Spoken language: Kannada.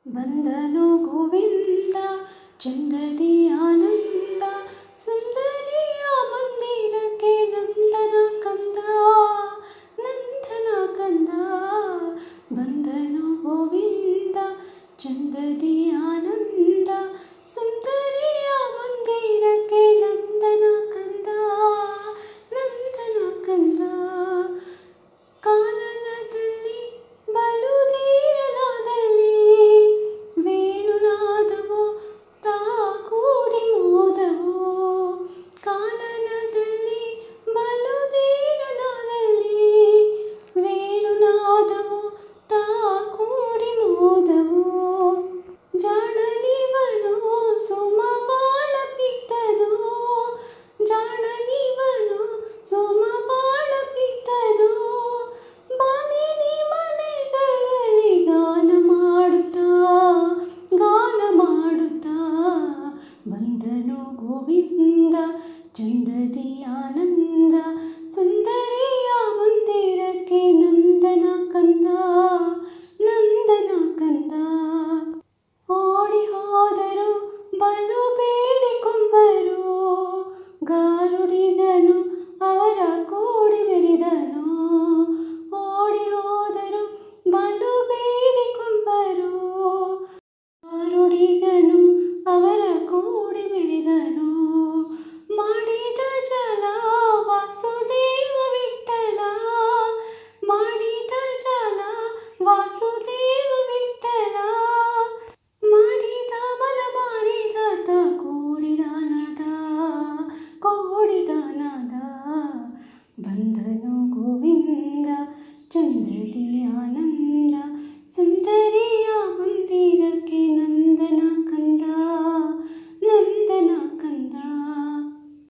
ಬಂದನು ಗೋವಿಂದ ಚಂದದಿ ಆನಂದ, ಸುಂದರಿಯ ಮಂದಿರಕ್ಕೆ ನಂದನ ಕಂದ, ನಂದನ ಕಂದ. ಬಂದನು ಗೋವಿಂದ ಚಂದದಿ ಆನಂದ, ಸುಂದರಿಯ ಮಂದಿರಕ್ಕೆ ನಂದನ ಕಂದ, ನಂದನ ಕಂದ. ಕಾನನದಲ್ಲಿ ಬಲುದೀರನಾದಲ್ಲಿ ವೇಣುನಾದವೋ ತಾ ಕೂಡಿ ಮೋದವೋ. ಕಾನನದಲ್ಲಿ ಬಲುದೀರನಾದಲ್ಲಿ ವೇಣುನಾದವೋ ತಾ ಕೂಡಿ ಮೋದವೋ. ಜಾಣನಿವನು ಸೋಮಬಾಳ ಪೀತನು, ಜಾಣನಿವನು ಸೋಮಬಾಳ ಪೀತನು. ಬಾಮಿನಿ ಮನೆಗಳಲ್ಲಿ ಗಾನ ಮಾಡುತ್ತಾ, ಗಾನ ಮಾಡುತ್ತಾ. ಬಂದನು ಗೋವಿಂದ ಚಂದದಿ ಆನಂದ, ಸುಂದರಿಯ ಮಂದಿರಕ್ಕೆ ನಂದನ ಕಂದ, ನಂದನ ಕಂದ. ಓಡಿ ಹೋದರು ಬಲು ಬೇಡಿಕೊಂಬರು, ಗಾರುಡಿಗನು ಅವರ ಕೂಡಿ ಮೆರೆದನು. ಓಡಿ ಹೋದರು ಬಲು ಬೇಡಿಕೊಂಬರು, ಗಾರುಡಿಗನು ಅವರ ಕೂಡಿ ಮೆರೆದನು. ಮಾಡಿದ ಜಲ ವಾಸುದೇವ